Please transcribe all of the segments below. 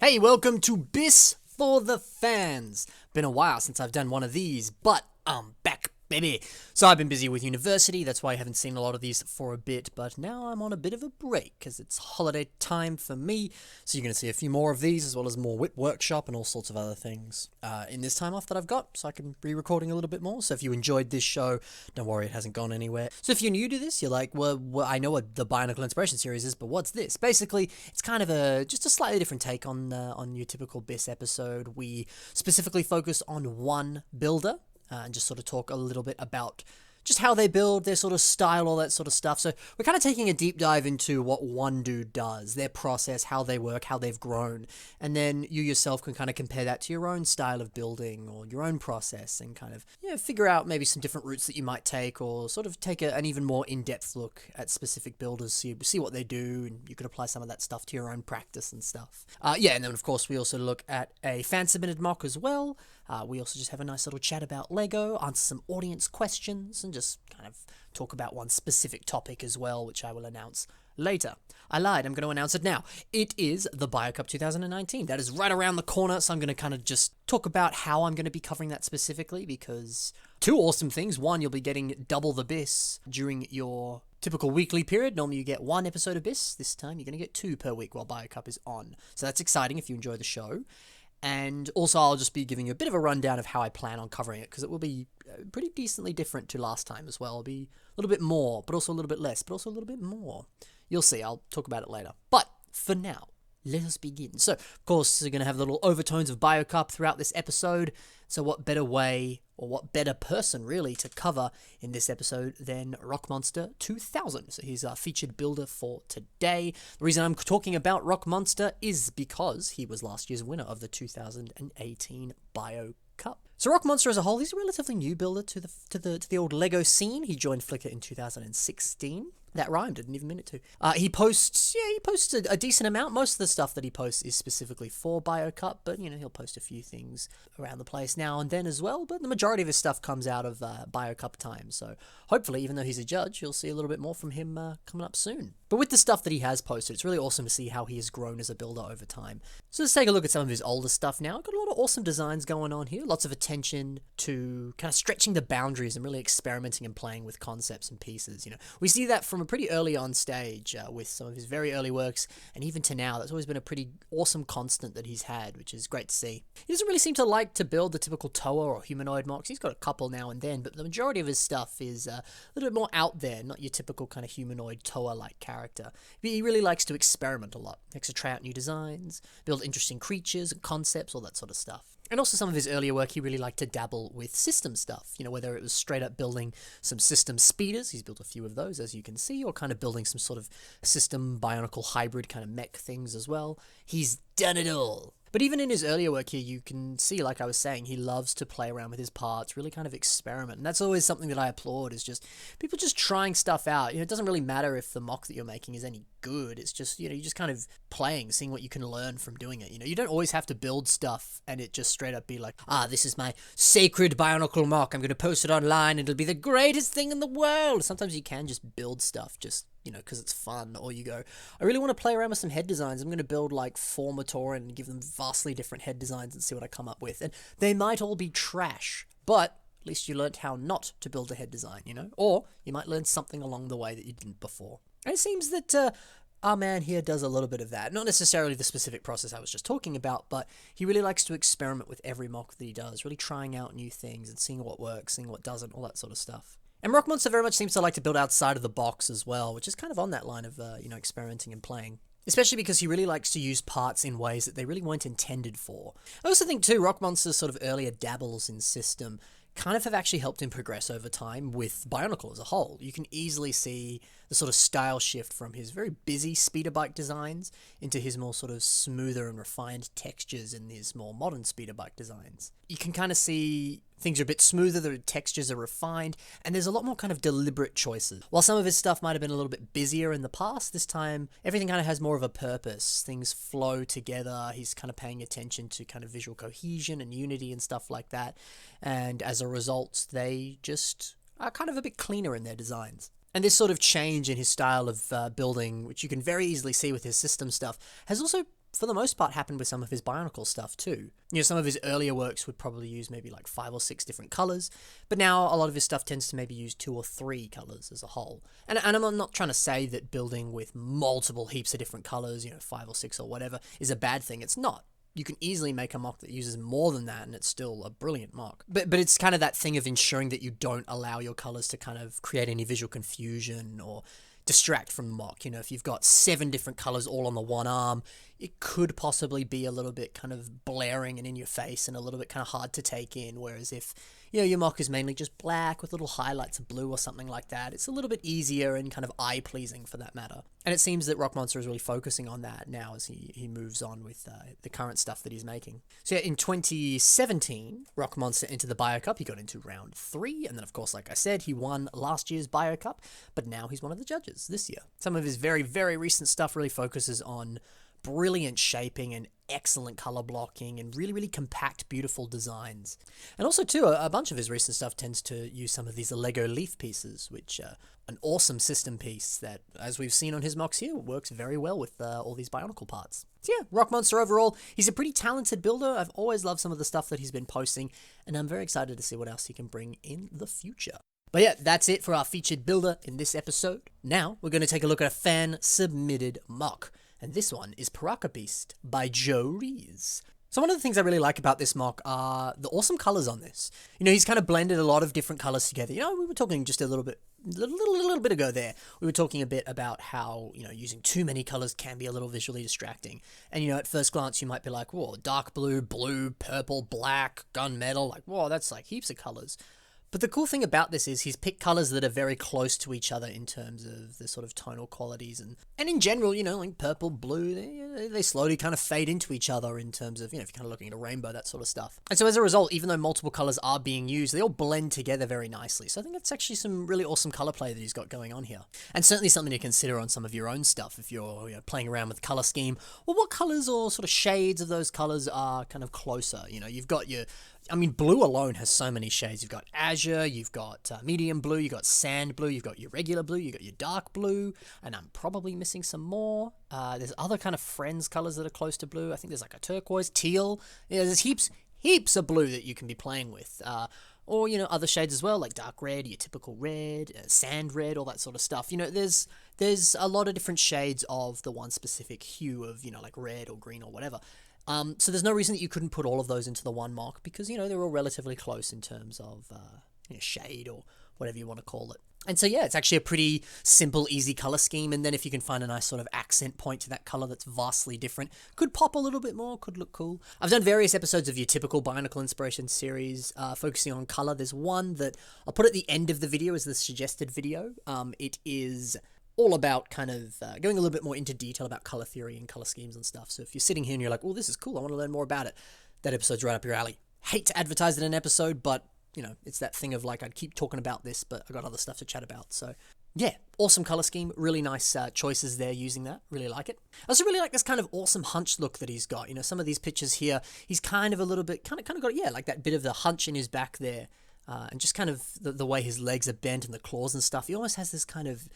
Hey, welcome to BIS for the fans. Been a while since I've done one of these, but I'm back, baby. So I've been busy with university, that's why I haven't seen a lot of these for a bit, but now I'm on a bit of a break, because it's holiday time for me, so you're going to see a few more of these, as well as more Whip Workshop and all sorts of other things in this time off that I've got, so I can be recording a little bit more. So if you enjoyed this show, don't worry, it hasn't gone anywhere. So if you're new to this, you're like, well I know what the Bionicle Inspiration series is, but what's this? Basically, it's kind of just a slightly different take on your typical BIS episode. We specifically focus on one builder, and just sort of talk a little bit about just how they build, their sort of style, all that sort of stuff. So we're kind of taking a deep dive into what one dude does, their process, how they work, how they've grown, and then you yourself can kind of compare that to your own style of building or your own process and kind of figure out maybe some different routes that you might take, or sort of take an even more in-depth look at specific builders, so you see what they do, and you can apply some of that stuff to your own practice and stuff. And then of course we also look at a fan-submitted mock as well. We also just have a nice little chat about LEGO, answer some audience questions, and just kind of talk about one specific topic as well, which I will announce later. I lied, I'm going to announce it now. It is the BioCup 2019. That is right around the corner, so I'm going to kind of just talk about how I'm going to be covering that specifically, because two awesome things. One, you'll be getting double the BIS during your typical weekly period. Normally you get one episode of BIS. This time you're going to get two per week while BioCup is on. So that's exciting if you enjoy the show. And also I'll just be giving you a bit of a rundown of how I plan on covering it, because it will be pretty decently different to last time as well. It'll be a little bit more, but also a little bit less, but also a little bit more. You'll see, I'll talk about it later. But for now, let us begin. So, of course, we're going to have little overtones of BioCup throughout this episode. So what better way, or what better person, really, to cover in this episode than Rockmonster 2000. So he's our featured builder for today. The reason I'm talking about Rockmonster is because he was last year's winner of the 2018 BioCup. So Rockmonster as a whole, he's a relatively new builder to the old LEGO scene. He joined Flickr in 2016. That rhymed, didn't even mean it to. He posts a decent amount. Most of the stuff that he posts is specifically for BioCup, but, he'll post a few things around the place now and then as well, but the majority of his stuff comes out of BioCup time, so hopefully, even though he's a judge, you'll see a little bit more from him coming up soon. But with the stuff that he has posted, it's really awesome to see how he has grown as a builder over time. So let's take a look at some of his older stuff now. Got a lot of awesome designs going on here, lots of attention to kind of stretching the boundaries and really experimenting and playing with concepts and pieces. We see that from a pretty early on stage with some of his very early works, and even to now, that's always been a pretty awesome constant that he's had, which is great to see. He doesn't really seem to like to build the typical Toa or humanoid mocks. He's got a couple now and then, but the majority of his stuff is a little bit more out there, not your typical kind of humanoid Toa-like character. But he really likes to experiment a lot. He likes to try out new designs, build interesting creatures and concepts, all that sort of stuff. And also some of his earlier work, he really liked to dabble with system stuff, whether it was straight up building some system speeders, he's built a few of those as you can see, or kind of building some sort of system bionicle hybrid kind of mech things as well. He's done it all. But even in his earlier work here, you can see, like I was saying, he loves to play around with his parts, really kind of experiment. And that's always something that I applaud, is just people just trying stuff out. It doesn't really matter if the mock that you're making is any good. It's just, you're just kind of playing, seeing what you can learn from doing it. You don't always have to build stuff and it just straight up be like, this is my sacred bionicle mock. I'm going to post it online. It'll be the greatest thing in the world. Sometimes you can just build stuff just because it's fun, or you go, I really want to play around with some head designs. I'm going to build like 4 Matoran and give them vastly different head designs and see what I come up with. And they might all be trash, but at least you learned how not to build a head design, or you might learn something along the way that you didn't before. And it seems that our man here does a little bit of that. Not necessarily the specific process I was just talking about, but he really likes to experiment with every mock that he does, really trying out new things and seeing what works, seeing what doesn't, all that sort of stuff. And Rockmonster very much seems to like to build outside of the box as well, which is kind of on that line of, experimenting and playing. Especially because he really likes to use parts in ways that they really weren't intended for. I also think, too, Rockmonster's sort of earlier dabbles in system kind of have actually helped him progress over time with Bionicle as a whole. You can easily see the sort of style shift from his very busy speeder bike designs into his more sort of smoother and refined textures in his more modern speeder bike designs. You can kind of see things are a bit smoother, the textures are refined, and there's a lot more kind of deliberate choices. While some of his stuff might have been a little bit busier in the past, this time everything kind of has more of a purpose. Things flow together. He's kind of paying attention to kind of visual cohesion and unity and stuff like that. And as a result, they just are kind of a bit cleaner in their designs. And this sort of change in his style of building, which you can very easily see with his system stuff, has also for the most part, happened with some of his Bionicle stuff too. You know, some of his earlier works would probably use maybe like 5 or 6 different colors, but now a lot of his stuff tends to maybe use 2 or 3 colors as a whole. And I'm not trying to say that building with multiple heaps of different colors, you know, 5 or 6 or whatever, is a bad thing. It's not. You can easily make a mock that uses more than that, and it's still a brilliant mock. But it's kind of that thing of ensuring that you don't allow your colors to kind of create any visual confusion or distract from the mock. You know, if you've got 7 different colors all on the one arm, it could possibly be a little bit kind of blaring and in your face and a little bit kind of hard to take in. Whereas if, you know, your mock is mainly just black with little highlights of blue or something like that, it's a little bit easier and kind of eye-pleasing for that matter. And it seems that rockmonster is really focusing on that now as he moves on with the current stuff that he's making. So yeah, in 2017, rockmonster entered the Bio Cup. He got into round 3, and then of course, like I said, he won last year's Bio Cup, but now he's one of the judges this year. Some of his very, very recent stuff really focuses on brilliant shaping and excellent color blocking and really, really compact, beautiful designs. And also too, a bunch of his recent stuff tends to use some of these Lego leaf pieces, which an awesome system piece that, as we've seen on his mocks here, works very well with all these Bionicle parts. So yeah, rockmonster overall, he's a pretty talented builder. I've always loved some of the stuff that he's been posting, and I'm very excited to see what else he can bring in the future. But yeah, that's it for our featured builder in this episode. Now, we're going to take a look at a fan-submitted mock. And this one is Paraka Beast by Joe Rees. So one of the things I really like about this mock are the awesome colors on this. You know, he's kind of blended a lot of different colors together. You know, we were talking just a little bit ago there. We were talking a bit about how, you know, using too many colors can be a little visually distracting. And, you know, at first glance, you might be like, whoa, dark blue, blue, purple, black, gunmetal. Like, whoa, that's like heaps of colors. But the cool thing about this is he's picked colors that are very close to each other in terms of the sort of tonal qualities. And in general, you know, like purple, blue, they slowly kind of fade into each other in terms of, you know, if you're kind of looking at a rainbow, that sort of stuff. And so as a result, even though multiple colors are being used, they all blend together very nicely. So I think that's actually some really awesome color play that he's got going on here. And certainly something to consider on some of your own stuff if you're, you know, playing around with the color scheme. Well, what colors or sort of shades of those colors are kind of closer? You know, you've got your... I mean, blue alone has so many shades. You've got azure, you've got medium blue, you've got sand blue, you've got your regular blue, you've got your dark blue, and I'm probably missing some more. There's other kind of friends colors that are close to blue. I think there's like a turquoise, teal. Yeah, there's heaps of blue that you can be playing with. Or, you know, other shades as well, like dark red, your typical red, sand red, all that sort of stuff. You know, there's a lot of different shades of the one specific hue of, you know, like red or green or whatever. So there's no reason that you couldn't put all of those into the one mock because, you know, they're all relatively close in terms of you know, shade or whatever you want to call it. And so, yeah, it's actually a pretty simple, easy color scheme. And then if you can find a nice sort of accent point to that color that's vastly different, could pop a little bit more, could look cool. I've done various episodes of your typical Bionicle Inspiration series focusing on color. There's one that I'll put at the end of the video as the suggested video. It is all about kind of going a little bit more into detail about color theory and color schemes and stuff. So if you're sitting here and you're like, oh, this is cool, I want to learn more about it, that episode's right up your alley. Hate to advertise it in an episode, but, you know, it's that thing of like, I'd keep talking about this, but I got other stuff to chat about. So yeah, awesome color scheme, really nice choices there using that, really like it. I also really like this kind of awesome hunch look that he's got. You know, some of these pictures here, he's kind of a little bit, kind of got, yeah, like that bit of the hunch in his back there, and just kind of the way his legs are bent and the claws and stuff. He almost has this kind of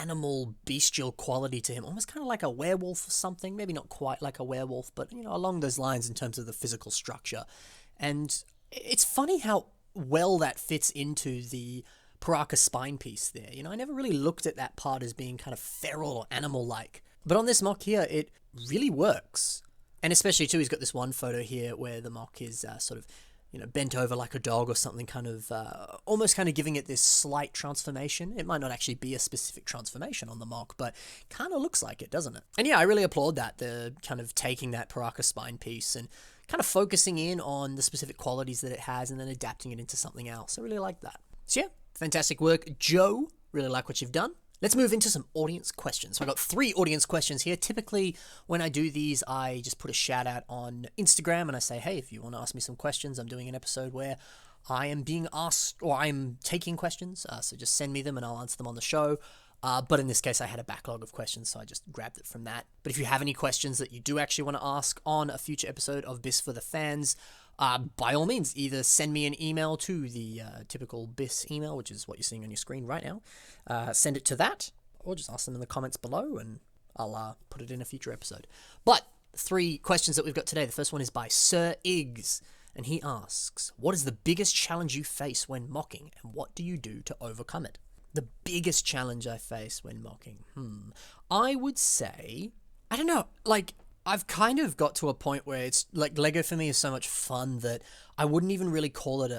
animal bestial quality to him, almost kind of like a werewolf or something, maybe not quite like a werewolf, but, you know, along those lines in terms of the physical structure. And it's funny how well that fits into the Paraka spine piece there. You know, I never really looked at that part as being kind of feral or animal-like, but on this mock here, it really works. And especially too, he's got this one photo here where the mock is sort of, you know, bent over like a dog or something, kind of almost kind of giving it this slight transformation. It might not actually be a specific transformation on the mock, but kind of looks like it, doesn't it? And yeah, I really applaud that, the kind of taking that Paraka spine piece and kind of focusing in on the specific qualities that it has and then adapting it into something else. I really like that. So yeah, fantastic work, Joe. Really like what you've done. Let's move into some audience questions. So I got 3 audience questions here. Typically, when I do these, I just put a shout out on Instagram and I say, hey, if you want to ask me some questions, I'm doing an episode where I am being asked, or I'm taking questions. So just send me them and I'll answer them on the show. But in this case, I had a backlog of questions, so I just grabbed it from that. But if you have any questions that you do actually want to ask on a future episode of BIS for the Fans, by all means, either send me an email to the typical BIS email, which is what you're seeing on your screen right now. Send it to that, or just ask them in the comments below, and I'll put it in a future episode. But 3 questions that we've got today. The first one is by Sir Iggs, and he asks, what is the biggest challenge you face when mocking, and what do you do to overcome it? The biggest challenge I face when mocking? I would say, I don't know, like, I've kind of got to a point where it's, like, Lego for me is so much fun that I wouldn't even really call it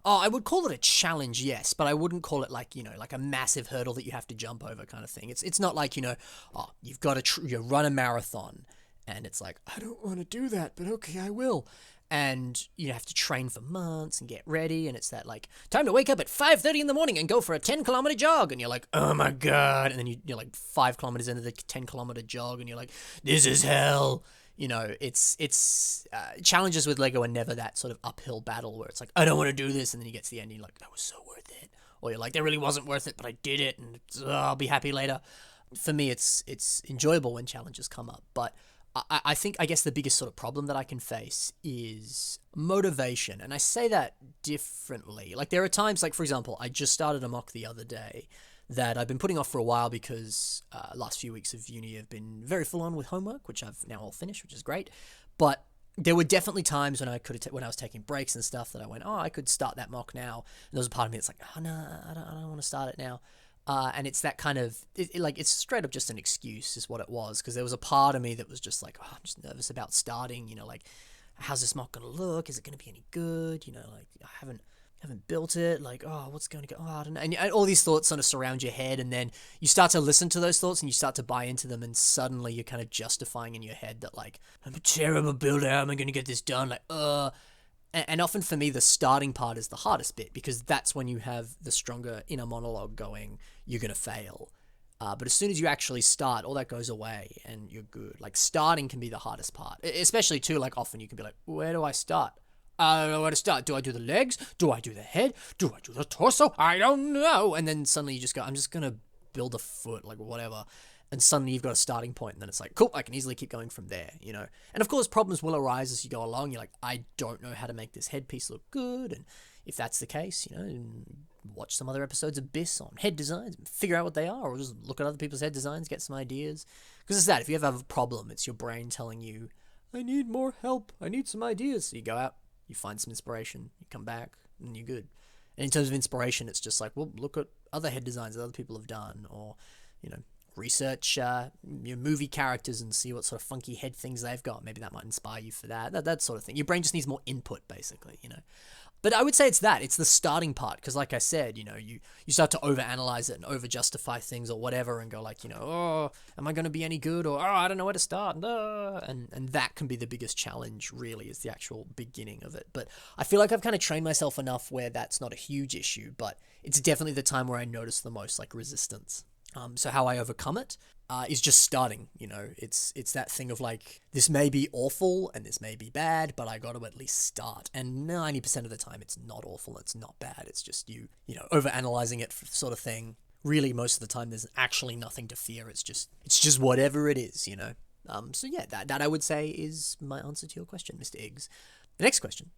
I would call it a challenge, yes, but I wouldn't call it like, like a massive hurdle that you have to jump over kind of thing. It's not like, you've got to run a marathon, and it's like, I don't want to do that, but okay, I will. And you have to train for months and get ready, and it's that, like, time to wake up at 5:30 in the morning and go for a 10-kilometer jog, and you're like, oh my god, and then you're like 5 kilometers into the 10-kilometer jog, and you're like, this is hell. It's challenges with Lego are never that sort of uphill battle where it's like, I don't want to do this, and then you get to the end and you're like, that was so worth it. Or you're like, that really wasn't worth it, but I did it, and I'll be happy later. For me, it's enjoyable when challenges come up, but I think, I guess the biggest sort of problem that I can face is motivation, and I say that differently. Like, there are times, like, for example, I just started a mock the other day that I've been putting off for a while because last few weeks of uni have been very full on with homework, which I've now all finished, which is great. But there were definitely times when when I was taking breaks and stuff that I went, I could start that mock now. And there was a part of me that's like, oh no, I don't want to start it now. And it's that kind of, it's straight up just an excuse is what it was, because there was a part of me that was just like, I'm just nervous about starting, like, how's this mock going to look? Is it going to be any good? Like, I haven't built it, like, what's going to go, I don't know, and all these thoughts sort of surround your head, and then you start to listen to those thoughts and you start to buy into them, and suddenly you're kind of justifying in your head that, like, I'm a terrible builder, how am I going to get this done, like, and often for me the starting part is the hardest bit, because that's when you have the stronger inner monologue going, you're going to fail. But as soon as you actually start, all that goes away and you're good. Like, starting can be the hardest part, especially too, like, often you can be like, where do I start? I don't know where to start. Do I do the legs? Do I do the head? Do I do the torso? I don't know. And then suddenly you just go, I'm just going to build a foot, like, whatever. And suddenly you've got a starting point, and then it's like, cool, I can easily keep going from there, And of course, problems will arise as you go along. You're like, I don't know how to make this headpiece look good. And if that's the case, watch some other episodes of BIS on head designs and figure out what they are, or just look at other people's head designs, get some ideas. Because it's that, if you ever have a problem, it's your brain telling you, I need more help, I need some ideas. So you go out, you find some inspiration, you come back, and you're good. And in terms of inspiration, it's just like, well, look at other head designs that other people have done, or, research your movie characters and see what sort of funky head things they've got. Maybe that might inspire you for that sort of thing. Your brain just needs more input, basically, But I would say it's the starting part, because like I said, you start to overanalyze it and over-justify things or whatever and go like, am I going to be any good? Or, I don't know where to start. And that can be the biggest challenge, really, is the actual beginning of it. But I feel like I've kind of trained myself enough where that's not a huge issue, but it's definitely the time where I notice the most, like, resistance. So how I overcome it is just starting, it's that thing of like, this may be awful and this may be bad, but I got to at least start. And 90% of the time it's not awful, it's not bad, it's just you overanalyzing it sort of thing. Really, most of the time there's actually nothing to fear, it's just whatever it is, So yeah, that I would say is my answer to your question, Mr. Iggs. The next question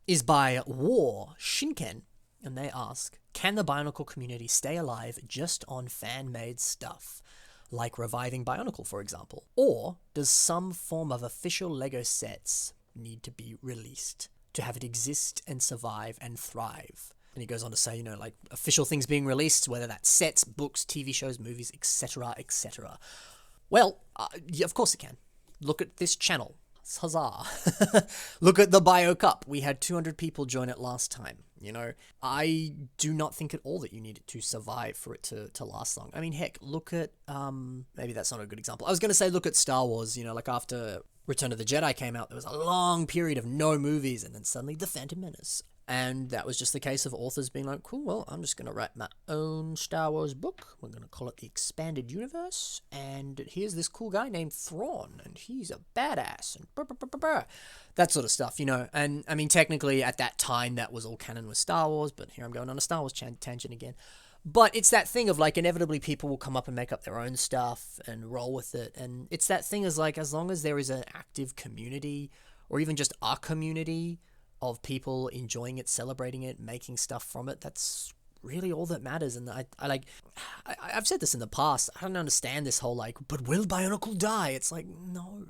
is by War Shinken, and they ask, can the Bionicle community stay alive just on fan-made stuff, like reviving Bionicle, for example? Or does some form of official Lego sets need to be released to have it exist and survive and thrive? And he goes on to say, like official things being released, whether that's sets, books, TV shows, movies, etc., etc. Well, yeah, of course it can. Look at this channel. Huzzah. Look at the Bio Cup. We had 200 people join it last time. I do not think at all that you need it to survive for it to last long. I mean, heck, look at, maybe that's not a good example. I was going to say look at Star Wars, like after Return of the Jedi came out, there was a long period of no movies, and then suddenly The Phantom Menace. And that was just the case of authors being like, cool, well, I'm just going to write my own Star Wars book. We're going to call it The Expanded Universe. And here's this cool guy named Thrawn, and he's a badass, and that sort of stuff, And, I mean, technically, at that time, that was all canon with Star Wars, but here I'm going on a Star Wars tangent again. But it's that thing of, like, inevitably people will come up and make up their own stuff and roll with it. And it's that thing as, like, as long as there is an active community, or even just a community of people enjoying it, celebrating it, making stuff from it, that's really all that matters. And I've said this in the past. I don't understand this whole like, but will Bionicle die? It's like, no,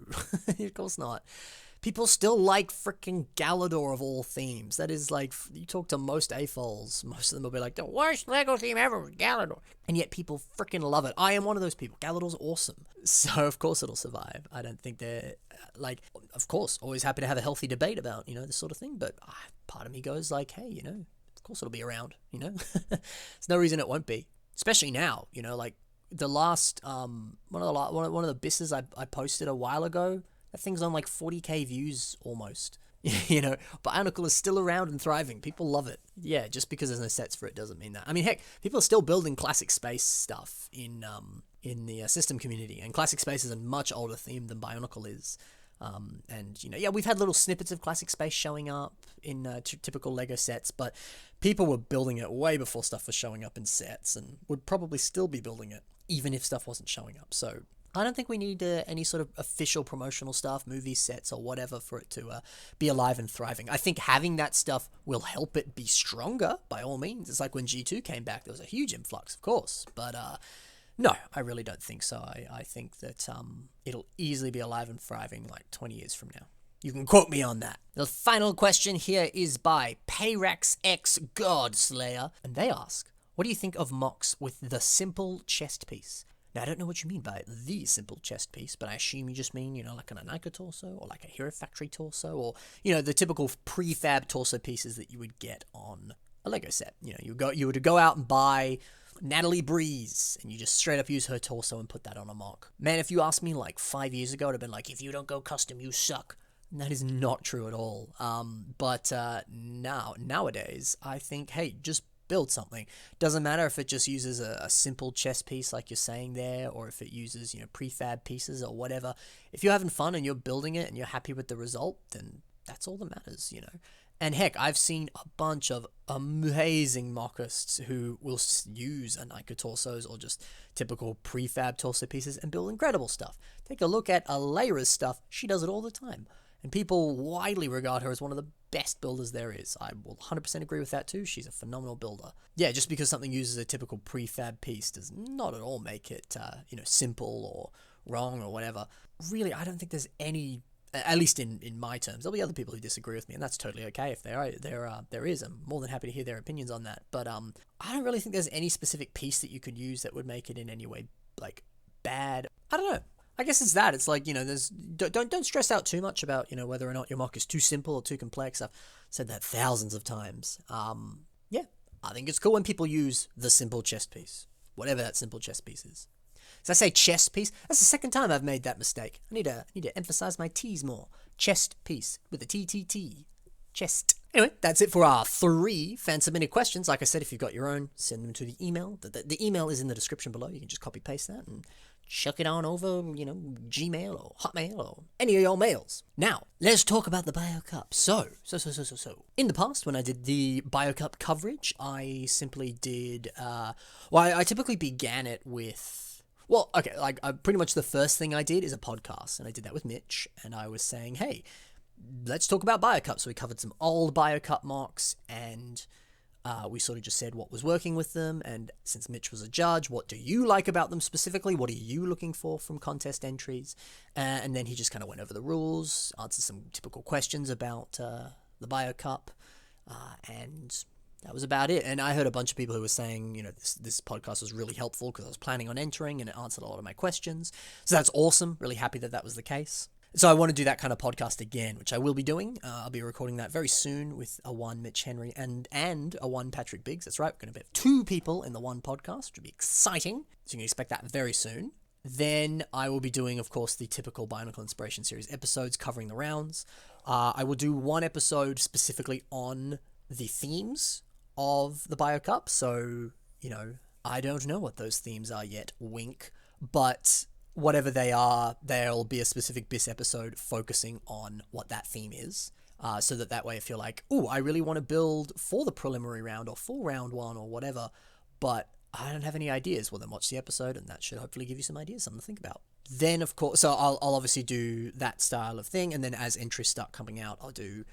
of course not. People still like freaking Galador of all themes. That is like, you talk to most AFOLs, most of them will be like, the worst LEGO theme ever was Galador. And yet people freaking love it. I am one of those people. Galador's awesome. So of course it'll survive. I don't think they're, like, of course, always happy to have a healthy debate about, this sort of thing. But part of me goes like, hey, of course it'll be around, There's no reason it won't be. Especially now, like the last, one of the BISs I posted a while ago, that thing's on like 40k views almost. Bionicle is still around and thriving. People love it. Yeah, just because there's no sets for it doesn't mean that. I mean, heck, people are still building classic space stuff in the system community, and classic space is a much older theme than Bionicle is. We've had little snippets of classic space showing up in typical LEGO sets, but people were building it way before stuff was showing up in sets, and would probably still be building it even if stuff wasn't showing up. So I don't think we need any sort of official promotional stuff, movie sets or whatever, for it to be alive and thriving. I think having that stuff will help it be stronger, by all means. It's like when G2 came back, there was a huge influx, of course. But no, I really don't think so. I think that it'll easily be alive and thriving like 20 years from now. You can quote me on that. The final question here is by Payrax X Godslayer, and they ask, what do you think of mocks with the simple chest piece? Now, I don't know what you mean by the simple chest piece, but I assume you just mean, like an Anika torso, or like a Hero Factory torso, or, the typical prefab torso pieces that you would get on a LEGO set. You would go out and buy Natalie Breeze, and you just straight up use her torso and put that on a mock. Man, if you asked me like 5 years ago, I'd have been like, if you don't go custom, you suck. And that is not true at all. But nowadays, I think, hey, just build something. Doesn't matter if it just uses a simple chest piece like you're saying there, or if it uses, prefab pieces or whatever. If you're having fun and you're building it and you're happy with the result, then that's all that matters, And heck, I've seen a bunch of amazing mockists who will use Anika torsos or just typical prefab torso pieces and build incredible stuff. Take a look at Alayra's stuff. She does it all the time. And people widely regard her as one of the best builders there is. I will 100% agree with that too. She's a phenomenal builder. Yeah, just because something uses a typical prefab piece does not at all make it, simple or wrong or whatever. Really, I don't think there's any, at least in my terms. There'll be other people who disagree with me, and that's totally okay if there is. I'm more than happy to hear their opinions on that. But I don't really think there's any specific piece that you could use that would make it in any way, like, bad. I don't know. I guess it's that. It's like, there's don't stress out too much about, whether or not your mock is too simple or too complex. I've said that thousands of times. Yeah, I think it's cool when people use the simple chest piece, whatever that simple chest piece is. So I say chest piece. That's the second time I've made that mistake. I need to emphasize my T's more. Chest piece with a T. Chest. Anyway, that's it for our 3 fan-submitted questions. Like I said, if you've got your own, send them to the email. The email is in the description below. You can just copy-paste that and chuck it on over, Gmail or Hotmail or any of your mails. Now, let's talk about the BioCup. So. In the past, when I did the BioCup coverage, I simply did, I typically began it with, pretty much the first thing I did is a podcast, and I did that with Mitch, and I was saying, hey, let's talk about BioCup. So we covered some old BioCup mocks, and we sort of just said what was working with them, and since Mitch was a judge, what do you like about them specifically? What are you looking for from contest entries? And then he just kind of went over the rules, answered some typical questions about the BioCup, and that was about it. And I heard a bunch of people who were saying, this podcast was really helpful because I was planning on entering and it answered a lot of my questions. So that's awesome. Really happy that was the case. So I want to do that kind of podcast again, which I will be doing. I'll be recording that very soon with a one Mitch Henry and a one Patrick Biggs. That's right. We're going to have 2 people in the one podcast, which will be exciting. So you can expect that very soon. Then I will be doing, of course, the typical Bionicle Inspiration Series episodes covering the rounds. I will do one episode specifically on the themes of the BioCup. So, I don't know what those themes are yet, wink, but whatever they are, there'll be a specific BIS episode focusing on what that theme is. So that way I feel like, I really want to build for the preliminary round or for round 1 or whatever, but I don't have any ideas. Well, then watch the episode and that should hopefully give you some ideas, something to think about. Then, of course, so I'll obviously do that style of thing, and then as entries start coming out, I'll do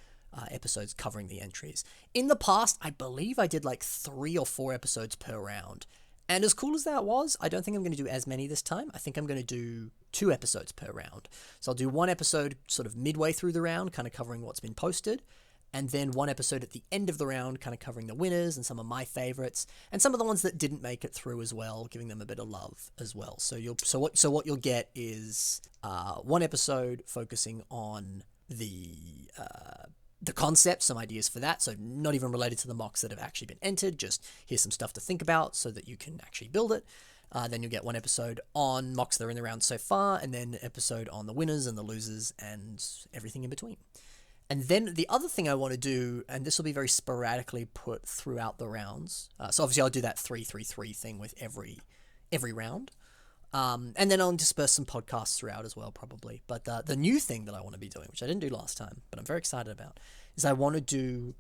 episodes covering the entries. In the past, I believe I did like 3 or 4 episodes per round. And as cool as that was, I don't think I'm going to do as many this time. I think I'm going to do 2 episodes per round. So I'll do 1 episode sort of midway through the round, kind of covering what's been posted, and then 1 episode at the end of the round, kind of covering the winners and some of my favorites, and some of the ones that didn't make it through as well, giving them a bit of love as well. So what you'll get is 1 episode focusing on the concept, some ideas for that, so not even related to the mocks that have actually been entered, just here's some stuff to think about so that you can actually build it. Then you'll get 1 episode on mocks that are in the round so far, and then an episode on the winners and the losers and everything in between. And then the other thing I want to do, and this will be very sporadically put throughout the rounds, so obviously I'll do that 3-3-3 thing with every round. And then I'll disperse some podcasts throughout as well, probably. But the new thing that I want to be doing, which I didn't do last time, but I'm very excited about, is I want to do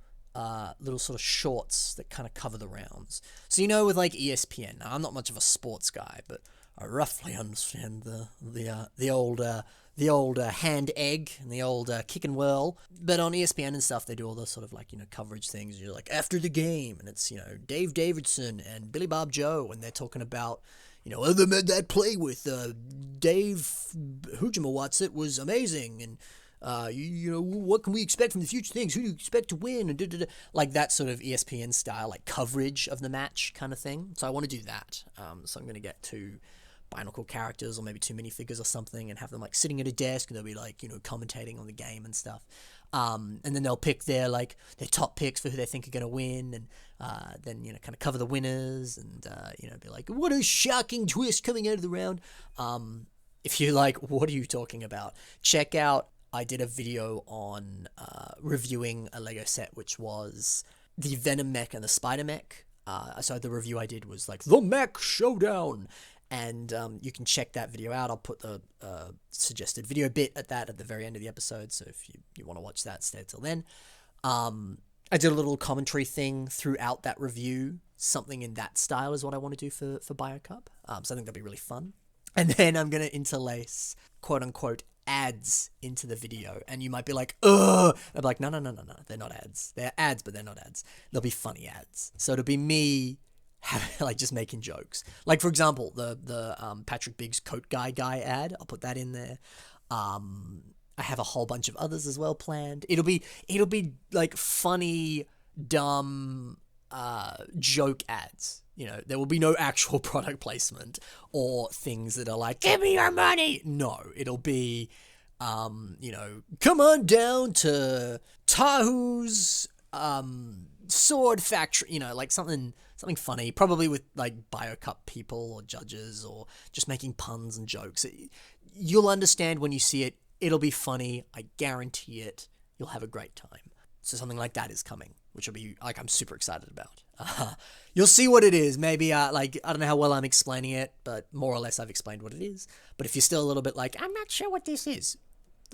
little sort of shorts that kind of cover the rounds. So, with like ESPN, now, I'm not much of a sports guy, but I roughly understand the old hand egg and the old kick and whirl. But on ESPN and stuff, they do all the sort of like, coverage things. You're like, after the game, and it's, Dave Davidson and Billy Bob Joe, and they're talking about, that play with Dave Hujimawatsit was amazing, and what can we expect from the future things? Who do you expect to win? And like that sort of ESPN style, like coverage of the match kind of thing. So I want to do that. So I'm going to get 2 Binacle characters or maybe 2 minifigures or something and have them like sitting at a desk and they'll be like, commentating on the game and stuff. And then they'll pick their top picks for who they think are going to win, and then kind of cover the winners and be like, what a shocking twist coming out of the round. If you're like, what are you talking about? Check out, I did a video on reviewing a Lego set, which was the Venom mech and the Spider mech. So the review I did was like the mech showdown. And you can check that video out. I'll put the suggested video bit at the very end of the episode. So if you want to watch that, stay till then. I did a little commentary thing throughout that review. Something in that style is what I want to do for BioCup. So I think that'll be really fun. And then I'm going to interlace, quote unquote, ads into the video. And you might be like, ugh. I'm like, no. They're not ads. They're ads, but they're not ads. They'll be funny ads. So it'll be me like just making jokes. Like, for example, the Patrick Biggs coat guy ad, I'll put that in there. I have a whole bunch of others as well planned. It'll be like funny, dumb joke ads. There will be no actual product placement or things that are like, give me your money. No, it'll be come on down to Tahu's sword factory, like something funny, probably with like BioCup people or judges or just making puns and jokes. You'll understand when you see it. It'll be funny. I guarantee it. You'll have a great time. So something like that is coming, which will be like, I'm super excited about. You'll see what it is. Maybe I don't know how well I'm explaining it, but more or less I've explained what it is. But if you're still a little bit like, I'm not sure what this is,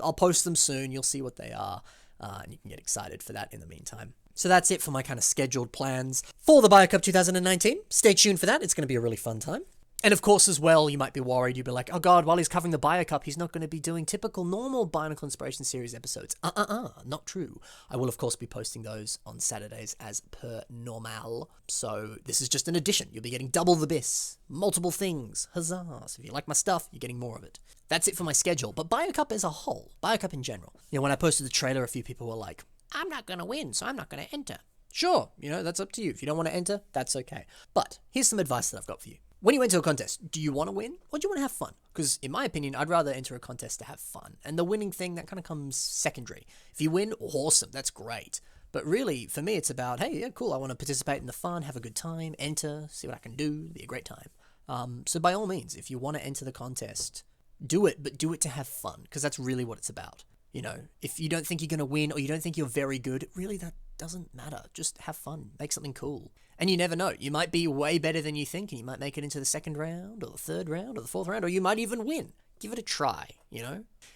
I'll post them soon. You'll see what they are. And you can get excited for that in the meantime. So that's it for my kind of scheduled plans for the BioCup 2019. Stay tuned for that. It's going to be a really fun time. And of course, as well, you might be worried. You'll be like, oh God, while he's covering the BioCup, he's not going to be doing typical normal Bionicle Inspiration Series episodes. Not true. I will, of course, be posting those on Saturdays as per normal. So this is just an addition. You'll be getting double the BIS. Multiple things. Huzzah. So if you like my stuff, you're getting more of it. That's it for my schedule. But BioCup as a whole, BioCup in general. When I posted the trailer, a few people were like, I'm not going to win, so I'm not going to enter. Sure, that's up to you. If you don't want to enter, that's okay. But here's some advice that I've got for you. When you enter a contest, do you want to win or do you want to have fun? Because in my opinion, I'd rather enter a contest to have fun. And the winning thing, that kind of comes secondary. If you win, awesome, that's great. But really, for me, it's about, hey, yeah, cool, I want to participate in the fun, have a good time, enter, see what I can do, be a great time. So by all means, if you want to enter the contest, do it, but do it to have fun, because that's really what it's about. If you don't think you're going to win or you don't think you're very good, really that doesn't matter. Just have fun, make something cool. And you never know, you might be way better than you think and you might make it into the second round or the third round or the fourth round, or you might even win. Give it a try,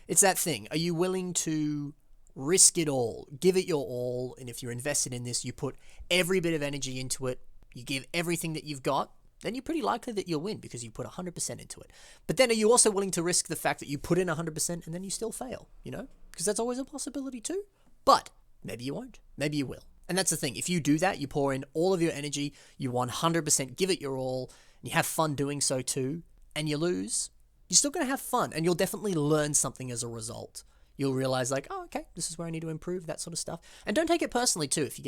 It's that thing. Are you willing to risk it all? Give it your all, and if you're invested in this, you put every bit of energy into it, you give everything that you've got, then you're pretty likely that you'll win because you put 100% into it. But then are you also willing to risk the fact that you put in 100% and then you still fail, Because that's always a possibility too. But Maybe you won't. Maybe you will. And that's the thing. If you do that, you pour in all of your energy, you 100% give it your all, and you have fun doing so too, and you lose, you're still going to have fun, and you'll definitely learn something as a result. You'll realize like, oh, okay, this is where I need to improve, that sort of stuff. And don't take it personally too if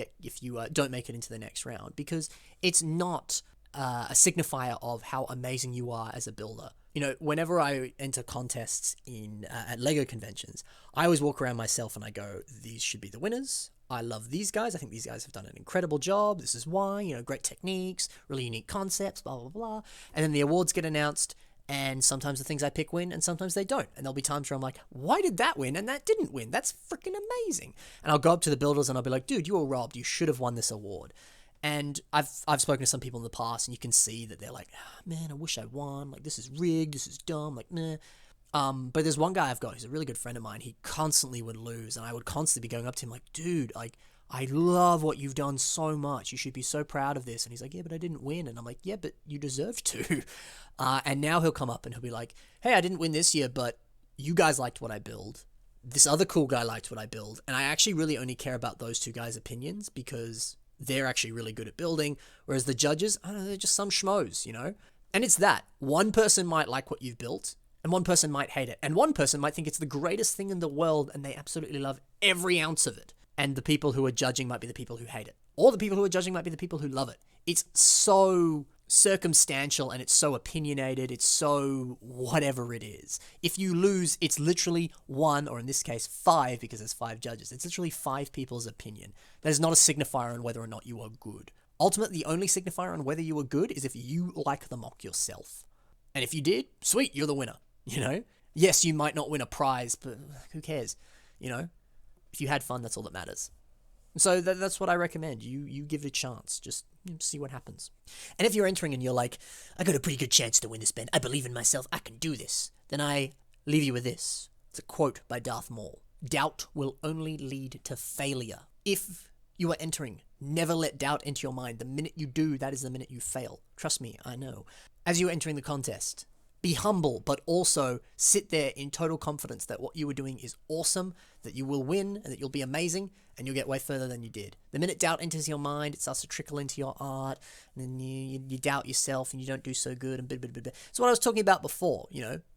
you don't make it into the next round, because it's not a signifier of how amazing you are as a builder. You know, whenever I enter contests at LEGO conventions, I always walk around myself and I go, these should be the winners. I love these guys. I think these guys have done an incredible job. This is why, great techniques, really unique concepts, blah, blah, blah. And then the awards get announced, and sometimes the things I pick win, and sometimes they don't. And there'll be times where I'm like, why did that win and that didn't win? That's freaking amazing. And I'll go up to the builders and I'll be like, dude, you were robbed. You should have won this award. And I've spoken to some people in the past, and you can see that they're like, man, I wish I won. Like, this is rigged. This is dumb. Like, meh. But there's one guy I've got who's a really good friend of mine. He constantly would lose, and I would constantly be going up to him like, dude, like, I love what you've done so much. You should be so proud of this. And he's like, yeah, but I didn't win. And I'm like, yeah, but you deserve to. And now he'll come up and he'll be like, hey, I didn't win this year, but you guys liked what I build. This other cool guy liked what I build. And I actually really only care about those two guys' opinions because they're actually really good at building. Whereas the judges, I don't know, they're just some schmoes, And it's that. One person might like what you've built, and one person might hate it. And one person might think it's the greatest thing in the world, and they absolutely love every ounce of it. And the people who are judging might be the people who hate it. Or the people who are judging might be the people who love it. It's so circumstantial, and it's so opinionated. It's so whatever it is. If you lose, it's literally one, or in this case, 5, because there's 5 judges. It's literally 5 people's opinion. That is not a signifier on whether or not you are good. Ultimately, the only signifier on whether you are good is if you like the mock yourself. And if you did, sweet, you're the winner. Yes, you might not win a prize, but who cares? If you had fun, that's all that matters. So that's what I recommend. You give it a chance. Just see what happens. And if you're entering and you're like, I got a pretty good chance to win this, Ben. I believe in myself. I can do this. Then I leave you with this. It's a quote by Darth Maul. Doubt will only lead to failure. If you are entering, never let doubt into your mind. The minute you do, that is the minute you fail. Trust me, I know. As you're entering the contest, be humble, but also sit there in total confidence that what you were doing is awesome, that you will win, and that you'll be amazing, and you'll get way further than you did. The minute doubt enters your mind, it starts to trickle into your art, and then you doubt yourself, and you don't do so good, and blah, blah, blah, blah. So what I was talking about before,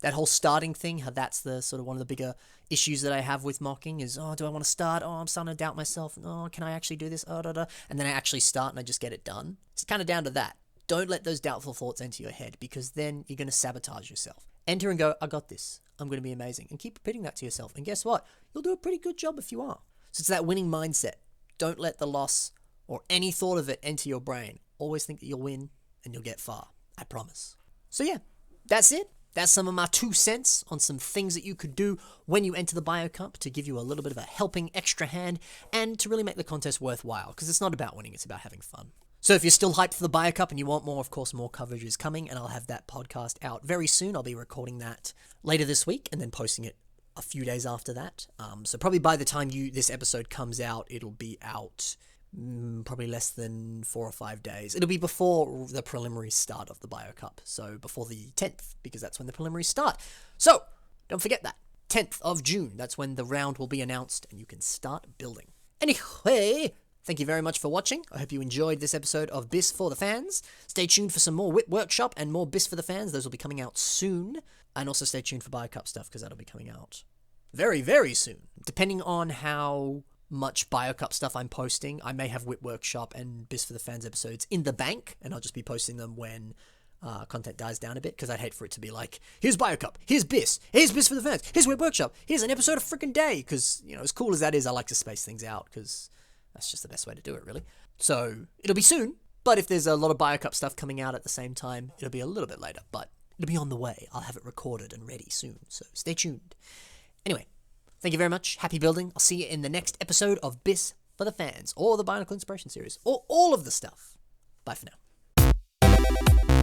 that whole starting thing, how that's the sort of one of the bigger issues that I have with mocking is, oh, do I want to start? Oh, I'm starting to doubt myself. Oh, can I actually do this? Oh, da, da. And then I actually start, and I just get it done. It's kind of down to that. Don't let those doubtful thoughts enter your head, because then you're going to sabotage yourself. Enter and go, I got this. I'm going to be amazing. And keep repeating that to yourself. And guess what? You'll do a pretty good job if you are. So it's that winning mindset. Don't let the loss or any thought of it enter your brain. Always think that you'll win and you'll get far. I promise. So yeah, that's it. That's some of my 2 cents on some things that you could do when you enter the Bio Cup to give you a little bit of a helping extra hand and to really make the contest worthwhile, because it's not about winning, it's about having fun. So if you're still hyped for the Bio Cup and you want more, of course, more coverage is coming, and I'll have that podcast out very soon. I'll be recording that later this week and then posting it a few days after that. So probably by the time this episode comes out, it'll be out probably less than 4 or 5 days. It'll be before the preliminary start of the Bio Cup, so before the 10th, because that's when the preliminaries start. So don't forget that. 10th of June, that's when the round will be announced and you can start building. Anyway, thank you very much for watching. I hope you enjoyed this episode of BIS for the fans. Stay tuned for some more Whip Workshop and more BIS for the fans. Those will be coming out soon. And also stay tuned for BioCup stuff, because that'll be coming out very, very soon. Depending on how much BioCup stuff I'm posting, I may have Whip Workshop and BIS for the fans episodes in the bank, and I'll just be posting them when content dies down a bit, because I'd hate for it to be like, here's BioCup, here's BIS for the fans, here's Whip Workshop, here's an episode a freaking day, because, as cool as that is, I like to space things out, because that's just the best way to do it, really. So, it'll be soon, but if there's a lot of BioCup stuff coming out at the same time, it'll be a little bit later, but it'll be on the way. I'll have it recorded and ready soon, so stay tuned. Anyway, thank you very much. Happy building. I'll see you in the next episode of BIS for the fans, or the Bionicle Inspiration series, or all of the stuff. Bye for now.